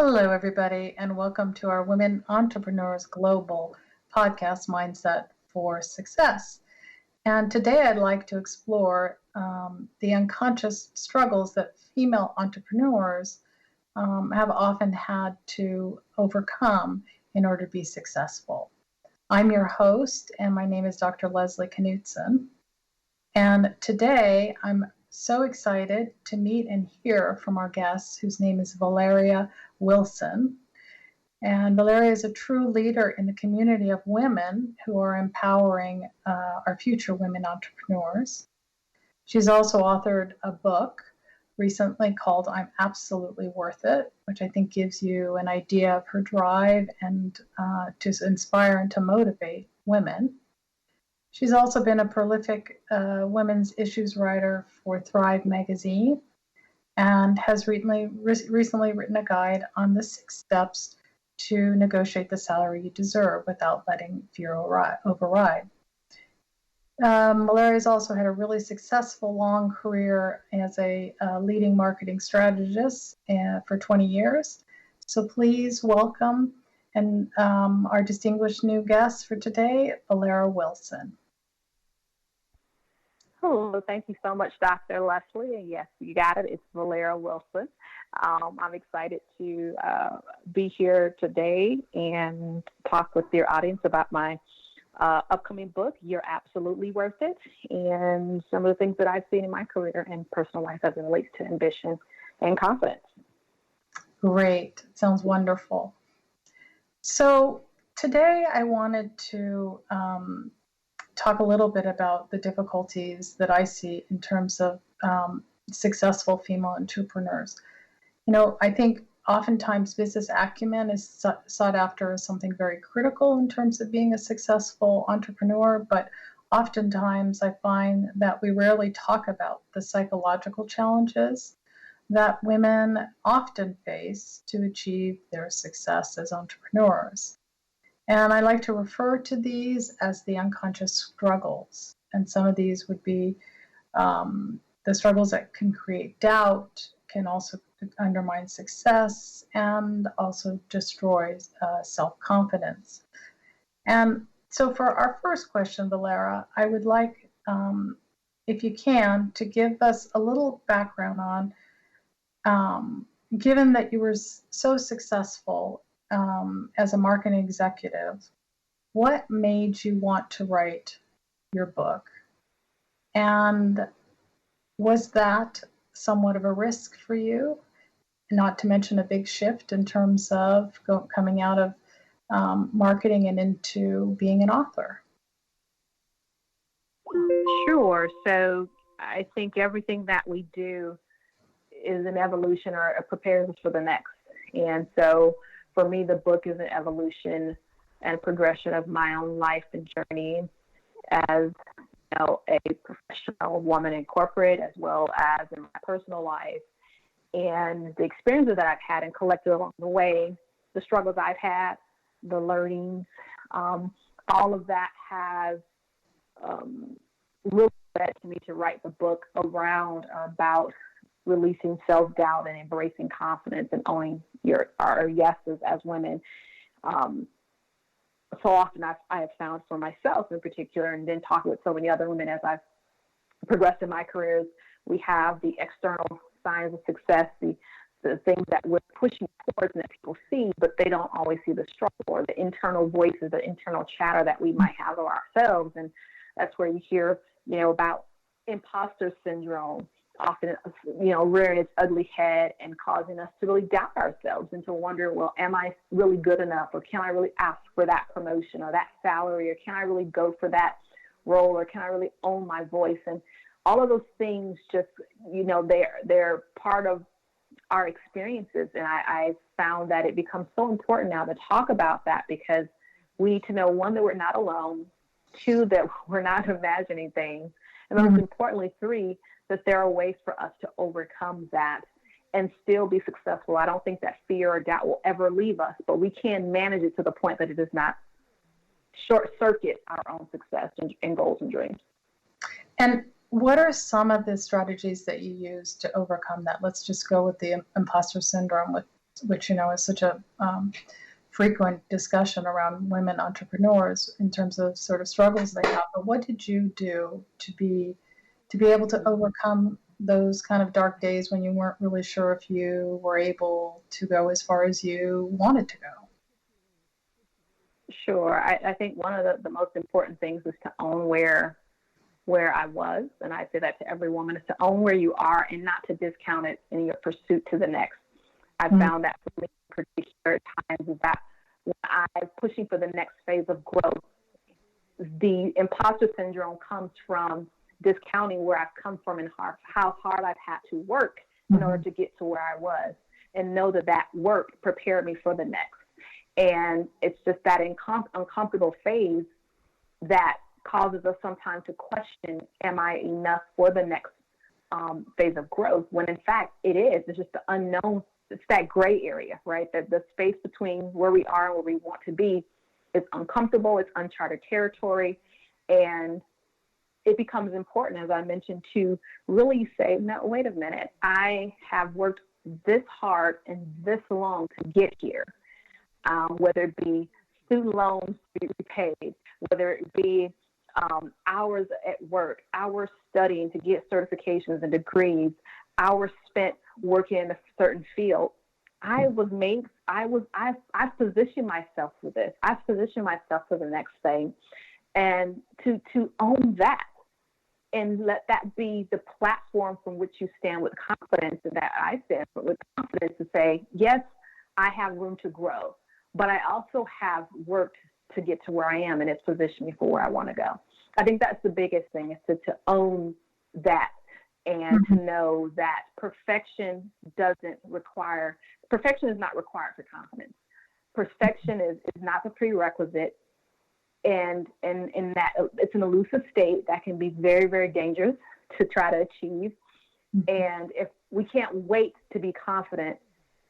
Hello, everybody, and welcome to our Women Entrepreneurs Global podcast, Mindset for Success. And today I'd like to explore the unconscious struggles that female entrepreneurs have often had to overcome in order to be successful. I'm your host, and my name is Dr. Leslie Knutson. And today I'm so excited to meet and hear from our guest, whose name is Velera Wilson. And Velera is a true leader in the community of women who are empowering our future women entrepreneurs. She's also authored a book recently called I'm Absolutely Worth It, which I think gives you an idea of her drive and to inspire and to motivate women. She's also been a prolific women's issues writer for Thrive magazine and has recently written a guide on the 6 steps to negotiate the salary you deserve without letting fear override. Velera has also had a really successful long career as a leading marketing strategist for 20 years. So please welcome our distinguished new guest for today, Velera Wilson. Hello, thank you so much, Dr. Leslie. And yes, you got it. It's Velera Wilson. I'm excited to be here today and talk with your audience about my upcoming book, You're Absolutely Worth It, and some of the things that I've seen in my career and personal life as it relates to ambition and confidence. Great. Sounds wonderful. So today I wanted to talk a little bit about the difficulties that I see in terms of successful female entrepreneurs. You know, I think oftentimes business acumen is sought after as something very critical in terms of being a successful entrepreneur, but oftentimes I find that we rarely talk about the psychological challenges that women often face to achieve their success as entrepreneurs. And I like to refer to these as the unconscious struggles. And some of these would be the struggles that can create doubt, can also undermine success, and also destroy self-confidence. And so for our first question, Velera, I would like, if you can, to give us a little background on, given that you were so successful as a marketing executive, what made you want to write your book? And was that somewhat of a risk for you? Not to mention a big shift in terms of coming out of marketing and into being an author. Sure. So I think everything that we do is an evolution or prepares us for the next. And so for me, the book is an evolution and progression of my own life and journey as a professional woman in corporate, as well as in my personal life, and the experiences that I've had and collected along the way, the struggles I've had, the learnings, all of that has really led to me to write the book around or about releasing self-doubt and embracing confidence and owning our yeses as women. So often I have found for myself in particular, and then talking with so many other women as I've progressed in my careers, we have the external signs of success, the things that we're pushing towards and that people see, but they don't always see the struggle or the internal voices, the internal chatter that we might have of ourselves. And that's where you hear, about imposter syndrome, often, rearing its ugly head and causing us to really doubt ourselves and to wonder, well, am I really good enough? Or can I really ask for that promotion or that salary? Or can I really go for that role? Or can I really own my voice? And all of those things just, they're part of our experiences. And I found that it becomes so important now to talk about that, because we need to know, one, that we're not alone, two, that we're not imagining things, and most importantly, three, that there are ways for us to overcome that and still be successful. I don't think that fear or doubt will ever leave us, but we can manage it to the point that it does not short circuit our own success and goals and dreams. And what are some of the strategies that you use to overcome that? Let's just go with the imposter syndrome which, is such a frequent discussion around women entrepreneurs in terms of sort of struggles they have. But what did you do to be able to overcome those kind of dark days when you weren't really sure if you were able to go as far as you wanted to go? Sure. I think one of the most important things is to own where I was, and I say that to every woman, is to own where you are and not to discount it in your pursuit to the next. I found that for me in particular times is that when I'm pushing for the next phase of growth, the imposter syndrome comes from discounting where I've come from and how hard I've had to work in order to get to where I was, and know that work prepared me for the next. And it's just that uncomfortable phase that causes us sometimes to question, am I enough for the next phase of growth? When in fact it is. It's just the unknown. It's that gray area, right? That the space between where we are and where we want to be is uncomfortable. It's uncharted territory. And it becomes important, as I mentioned, to really say, no, wait a minute. I have worked this hard and this long to get here. Whether it be student loans to be repaid, whether it be hours at work, hours studying to get certifications and degrees, hours spent working in a certain field. I positioned myself for this. I've positioned myself for the next thing. And to own that and let that be the platform from which you stand with confidence, and that I stand with confidence to say, yes, I have room to grow, but I also have worked to get to where I am, and it's positioned me for where I want to go. I think that's the biggest thing, is to own that, and to know that perfection is not required for confidence. Perfection is not the prerequisite, and in that it's an elusive state that can be very, very dangerous to try to achieve. And if we can't wait to be confident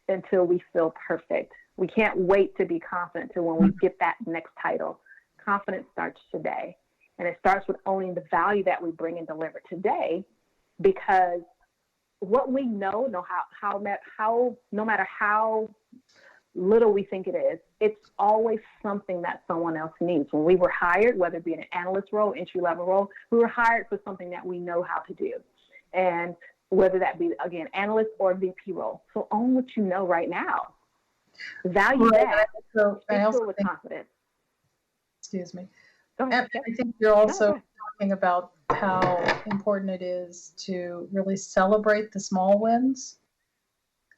until we feel perfect. We can't wait to be confident till when we get that next title. Confidence starts today. And it starts with owning the value that we bring and deliver today, because what we know, no matter how little we think it is, it's always something that someone else needs. When we were hired, whether it be an analyst role, entry-level role, we were hired for something that we know how to do. And whether that be, again, analyst or VP role. So own what you know right now. Value that. So I also with confidence. Excuse me. And I think you're also talking about how important it is to really celebrate the small wins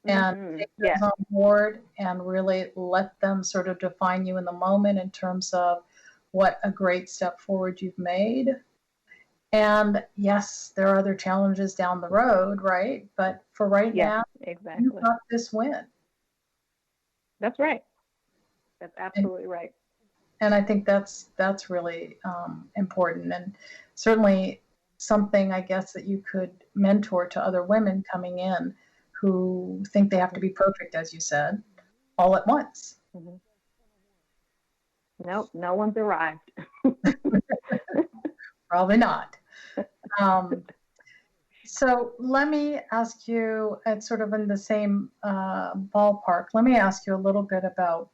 and take those on board and really let them sort of define you in the moment in terms of what a great step forward you've made. And yes, there are other challenges down the road, right? But for right now, exactly. You've got this win. That's right. That's absolutely right. And I think that's really important, and certainly something, I guess, that you could mentor to other women coming in who think they have to be perfect, as you said, all at once. Nope, no one's arrived. Probably not. So let me ask you, it's sort of in the same ballpark, let me ask you a little bit about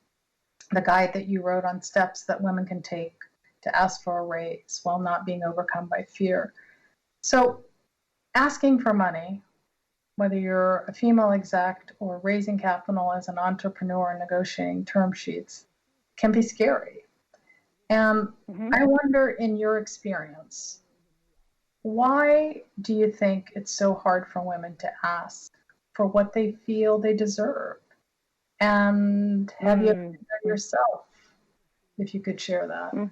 the guide that you wrote on steps that women can take to ask for a raise while not being overcome by fear. So asking for money, whether you're a female exec or raising capital as an entrepreneur negotiating term sheets, can be scary. And I wonder, in your experience, why do you think it's so hard for women to ask for what they feel they deserve? And have you ever done that yourself? If you could share that.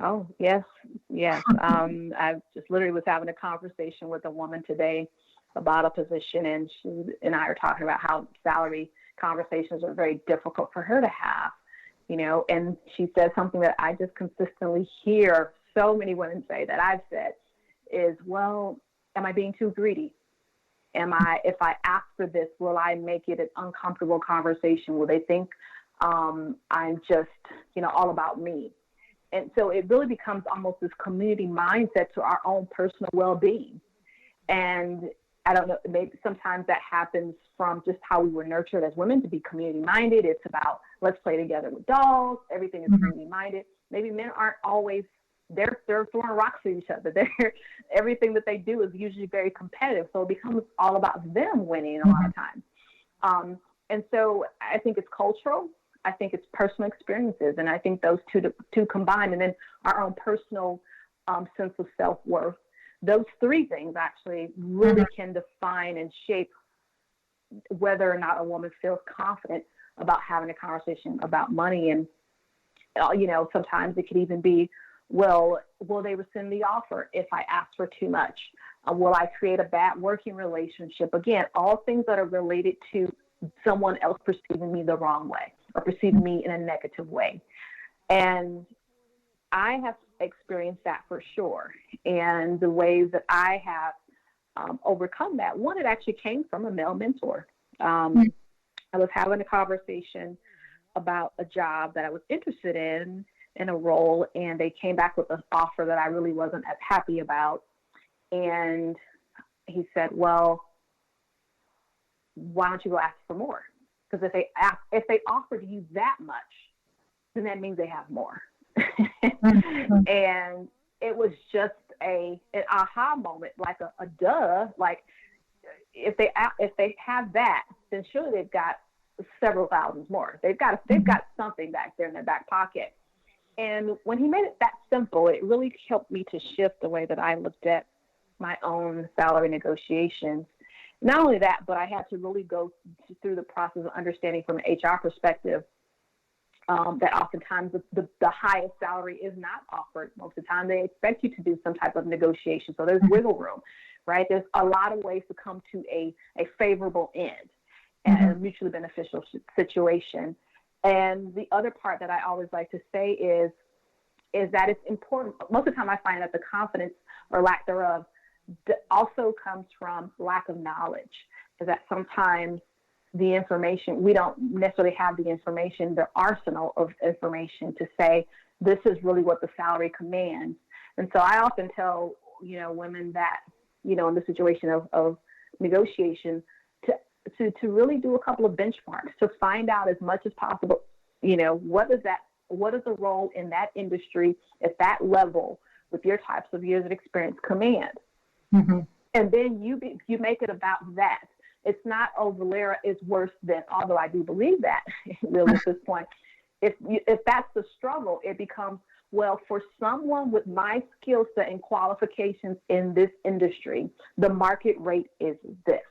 Oh, yes. I just literally was having a conversation with a woman today about a position, and she and I are talking about how salary conversations are very difficult for her to have, and she said something that I just consistently hear so many women say that I've said is, well, am I being too greedy? If I ask for this, will I make it an uncomfortable conversation? Will they think I'm just, all about me? And so it really becomes almost this community mindset to our own personal well-being. And I don't know, maybe sometimes that happens from just how we were nurtured as women to be community minded. It's about, let's play together with dolls. Everything is community minded. Maybe men aren't always, they're throwing rocks at each other. Everything that they do is usually very competitive. So it becomes all about them winning a lot of times. And so I think it's cultural. I think it's personal experiences. And I think those two combined, and then our own personal sense of self-worth. Those three things actually really can define and shape whether or not a woman feels confident about having a conversation about money. And, sometimes it could even be, well, will they rescind the offer if I ask for too much? Will I create a bad working relationship? Again, all things that are related to someone else perceiving me the wrong way or perceiving me in a negative way. And I have experienced that for sure. And the ways that I have overcome that, one, it actually came from a male mentor. I was having a conversation about a job that I was interested in a role, and they came back with an offer that I really wasn't as happy about. And he said, well, why don't you go ask for more? Because if they offered you that much, then that means they have more. And it was just an aha moment, like a duh. Like if they have that, then surely they've got several thousands more. They've got something back there in their back pocket. And when he made it that simple, it really helped me to shift the way that I looked at my own salary negotiations. Not only that, but I had to really go through the process of understanding from an HR perspective that oftentimes the highest salary is not offered. Most of the time they expect you to do some type of negotiation. So there's wiggle room, right? There's a lot of ways to come to a favorable end and a mutually beneficial situation. And the other part that I always like to say is that it's important. Most of the time I find that the confidence or lack thereof also comes from lack of knowledge, is that sometimes the information, we don't necessarily have the information, the arsenal of information to say, this is really what the salary commands. And so I often tell, women that, in the situation of negotiation, to really do a couple of benchmarks, to find out as much as possible, what is the role in that industry at that level with your types of years of experience command. And then you make it about that. It's not, Velera is worse than, although I do believe that really at this point. If that's the struggle, it becomes, well, for someone with my skill set and qualifications in this industry, the market rate is this.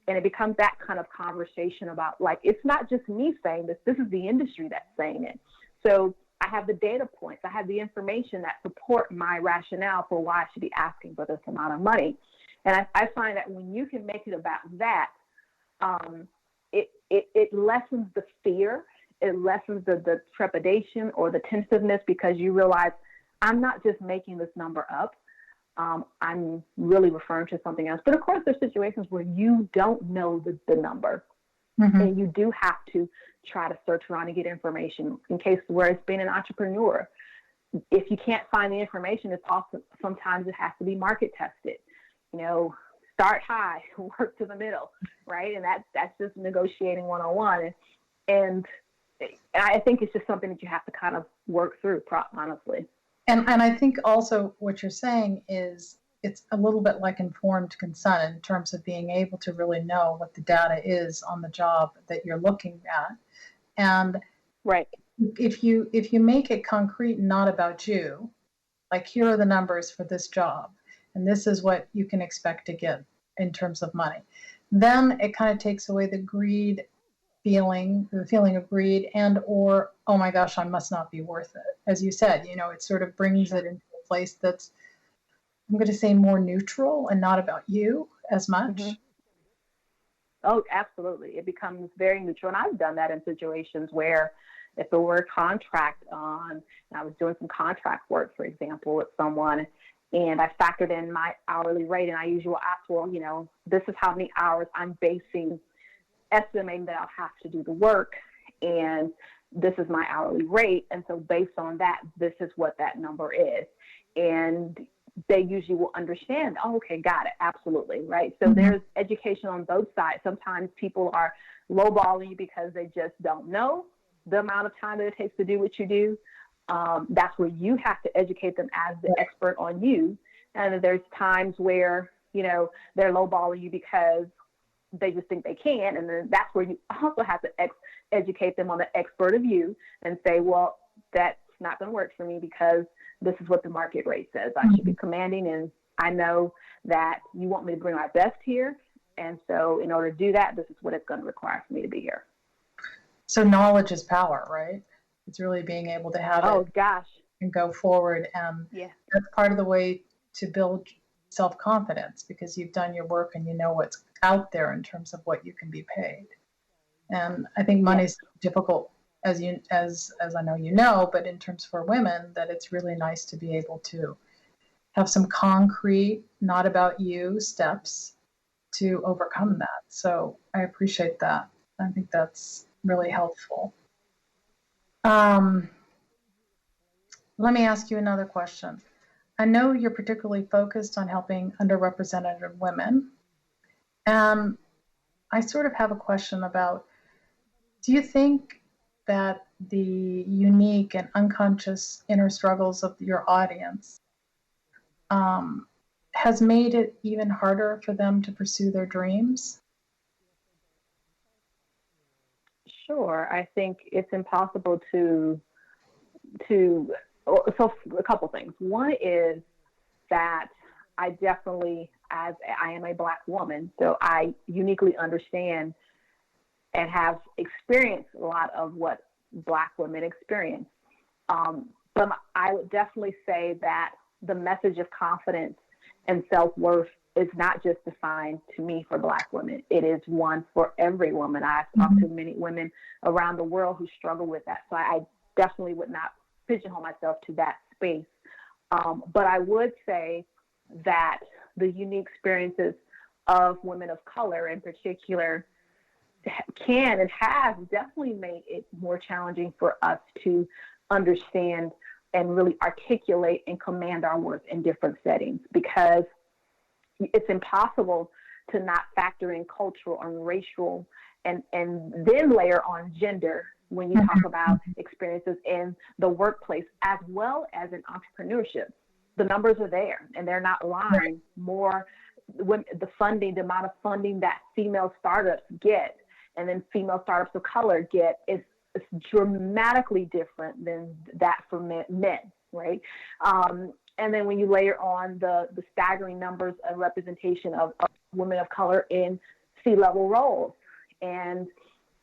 And it becomes that kind of conversation about, like, it's not just me saying this is the industry that's saying it. So I have the data points, I have the information that support my rationale for why I should be asking for this amount of money. And I find that when you can make it about that, it lessens the fear, it lessens the trepidation or the tentativeness, because you realize I'm not just making this number up. I'm really referring to something else. But of course, there's situations where you don't know the number, and you do have to try to search around and get information. In case where it's being an entrepreneur, if you can't find the information, it's also sometimes it has to be market tested. Start high, work to the middle, right? And that's just negotiating 101. And I think it's just something that you have to kind of work through, honestly. And I think also what you're saying is it's a little bit like informed consent in terms of being able to really know what the data is on the job that you're looking at. And right, if you make it concrete and not about you, like, here are the numbers for this job, and this is what you can expect to get in terms of money, then it kind of takes away the feeling of greed, and or, oh my gosh, I must not be worth it. As you said, it sort of brings it into a place that's, I'm going to say, more neutral and not about you as much. Oh, absolutely. It becomes very neutral. And I've done that in situations where if there were a contract on, and I was doing some contract work, for example, with someone, and I factored in my hourly rate, and I usually ask, well, this is how many hours I'm estimating that I'll have to do the work, and this is my hourly rate. And so based on that, this is what that number is. And they usually will understand, oh, okay, got it, absolutely, right? So Mm-hmm. there's education on both sides. Sometimes people are lowballing you because they just don't know the amount of time that it takes to do what you do. That's where you have to educate them as the expert on you. And there's times where, they're lowballing you because they just think they can. And then that's where you also have to educate them on the expert of you and say, well, that's not going to work for me because this is what the market rate says I should be commanding. And I know that you want me to bring my best here. And so in order to do that, this is what it's going to require for me to be here. So knowledge is power, right? It's really being able to have it gosh. and go forward. And that's part of the way to build self-confidence, because you've done your work and you know what's out there in terms of what you can be paid. And I think money's difficult, as I know you know, but in terms for women, that it's really nice to be able to have some concrete, not about you, steps to overcome that. So I appreciate that. I think that's really helpful. Let me ask you another question. I know you're particularly focused on helping underrepresented women. And I sort of have a question about, do you think that the unique and unconscious inner struggles of your audience has made it even harder for them to pursue their dreams? Sure. I think it's impossible so a couple things. One is that I definitely, as I am a Black woman, so I uniquely understand and have experienced a lot of what Black women experience. But I would definitely say that the message of confidence and self-worth is not just defined to me for Black women. It is one for every woman. I've talked to many women around the world who struggle with that. So I definitely would not pigeonhole myself to that space. But I would say that the unique experiences of women of color in particular can and has definitely made it more challenging for us to understand and really articulate and command our worth in different settings, because it's impossible to not factor in cultural and racial and then layer on gender when you talk about experiences in the workplace as well as in entrepreneurship. The numbers are there and they're not lying. More when the amount of funding that female startups get and then female startups of color get is dramatically different than that for men, right? And then when you layer on the staggering numbers of representation of women of color in C-level roles and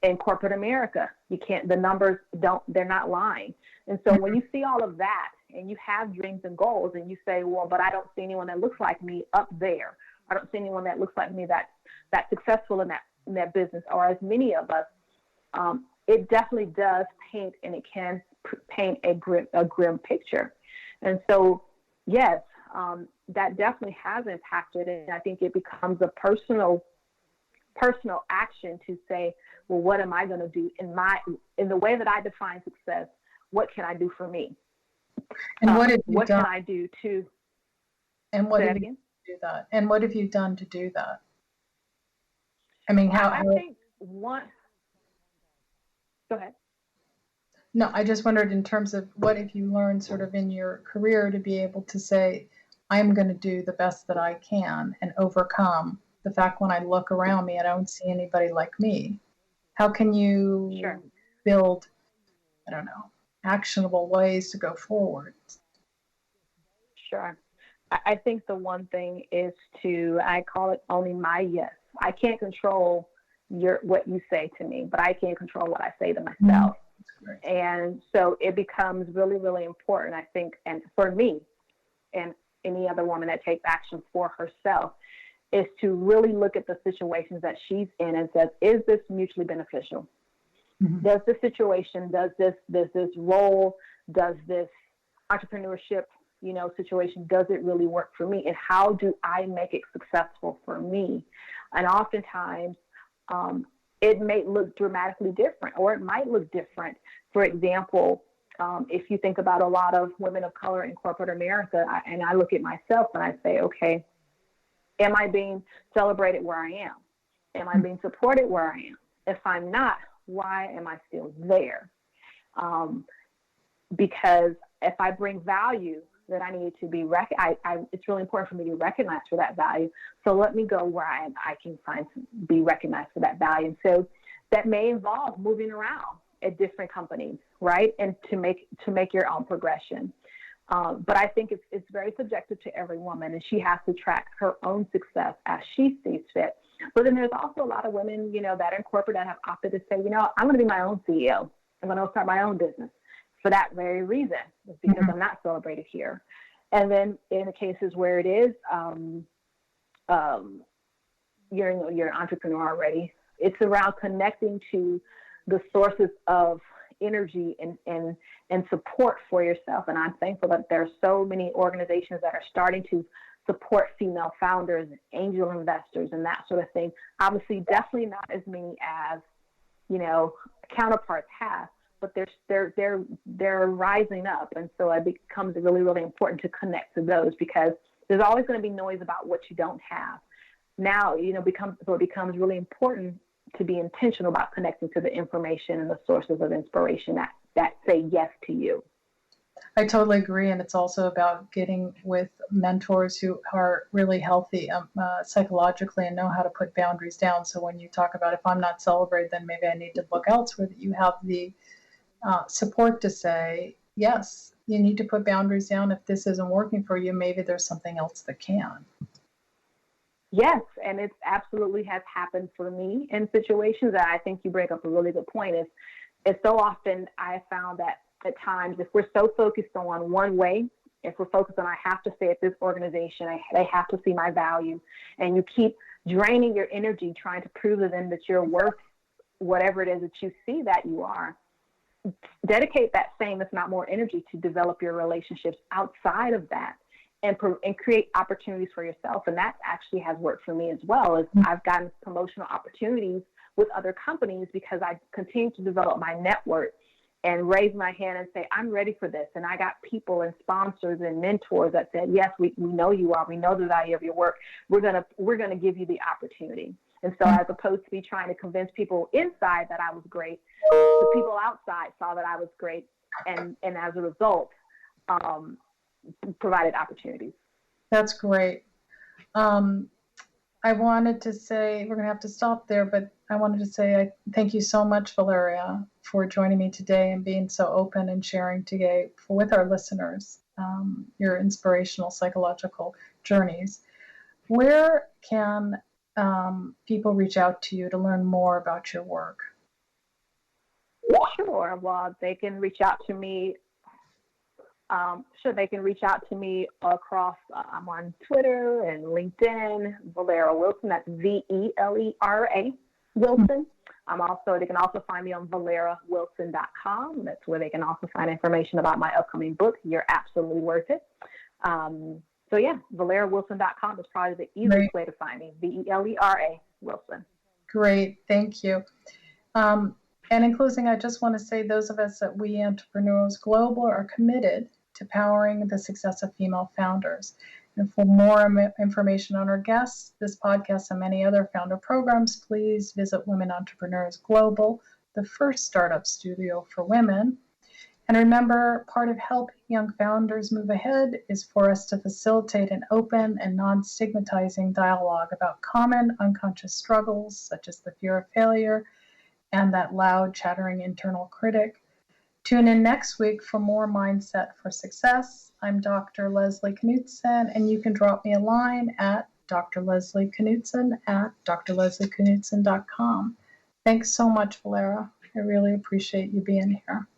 in corporate America, the numbers they're not lying. And so when you see all of that and you have dreams and goals and you say, well, but I don't see anyone that looks like me up there. I don't see anyone that looks like me that's successful in that business, or as many of us, it definitely does paint, and it can paint a grim picture. And so, yes, that definitely has impacted it. And I think it becomes a personal action to say, well, what am I going to do in the way that I define success? What can I do for me? And what have you what done? Can I do to? And what have you done to do that? And what have you done to do that? I mean, I think one. Go ahead. No, I just wondered in terms of what have you learned sort of in your career to be able to say, I'm going to do the best that I can and overcome the fact when I look around me, I don't see anybody like me. How can you build, I don't know, actionable ways to go forward? Sure. I think the one thing is I call it owning my yes. I can't control what you say to me, but I can control what I say to myself. And so it becomes really, really important, I think, and for me and any other woman that takes action for herself, is to really look at the situations that she's in and says, is this mutually beneficial? Mm-hmm. Does this situation, does this role, does this entrepreneurship, situation, does it really work for me? And how do I make it successful for me? And oftentimes, it may look dramatically different, or it might look different. For example, If you think about a lot of women of color in corporate America, and I look at myself and I say, okay, am I being celebrated where I am? Am I being supported where I am? If I'm not, why am I still there? Because if I bring value, that I need to be it's really important for me to recognize for that value. So let me go where I can be recognized for that value. And so that may involve moving around at different companies, right? And to make your own progression. But I think it's very subjective to every woman, and she has to track her own success as she sees fit. But then there's also a lot of women, that are in corporate that have opted to say, I'm going to be my own CEO. I'm going to start my own business. For that very reason, is because I'm not celebrated here. And then in the cases where it is, you're an entrepreneur already, it's around connecting to the sources of energy and support for yourself. And I'm thankful that there are so many organizations that are starting to support female founders and angel investors and that sort of thing. Obviously, definitely not as many as, counterparts have. But they're rising up, and so it becomes really, really important to connect to those, because there's always going to be noise about what you don't have. Now, it becomes really important to be intentional about connecting to the information and the sources of inspiration that say yes to you. I totally agree, and it's also about getting with mentors who are really healthy psychologically and know how to put boundaries down. So when you talk about, if I'm not celebrated, then maybe I need to look elsewhere, that you have the support to say, yes, you need to put boundaries down. If this isn't working for you, maybe there's something else that can. Yes, and it absolutely has happened for me in situations that I think you bring up a really good point. It's so often I have found that at times, if we're so focused on one way, if we're focused on, I have to stay at this organization, they have to see my value, and you keep draining your energy trying to prove to them that you're worth whatever it is that you see that you are, dedicate that same, if not more, energy to develop your relationships outside of that, and create opportunities for yourself. And that actually has worked for me as well. As I've gotten promotional opportunities with other companies because I continue to develop my network and raise my hand and say, I'm ready for this. And I got people and sponsors and mentors that said, yes, we know you are. We know the value of your work. We're gonna give you the opportunity. And so as opposed to me trying to convince people inside that I was great, the people outside saw that I was great, and as a result, provided opportunities. That's great. I wanted to say, we're going to have to stop there, but I wanted to say thank you so much, Valeria, for joining me today and being so open and sharing today with our listeners your inspirational psychological journeys. Where can people reach out to you to learn more about your work? Sure. Well, they can reach out to me. They can reach out to me across, I'm on Twitter and LinkedIn, Velera Wilson, that's Velera Wilson. They can also find me on ValeraWilson.com. That's where they can also find information about my upcoming book, You're Absolutely Worth It. ValeraWilson.com is probably the easiest way to find me, Velera Wilson. Great, thank you. And in closing, I just want to say those of us at We Entrepreneurs Global are committed to powering the success of female founders. And for more information on our guests, this podcast, and many other founder programs, please visit Women Entrepreneurs Global, the first startup studio for women. And remember, part of helping young founders move ahead is for us to facilitate an open and non-stigmatizing dialogue about common unconscious struggles, such as the fear of failure and that loud, chattering internal critic. Tune in next week for more Mindset for Success. I'm Dr. Leslie Knutson, and you can drop me a line at Dr. Leslie Knutson at drleslieKnutson.com. Thanks so much, Velera. I really appreciate you being here.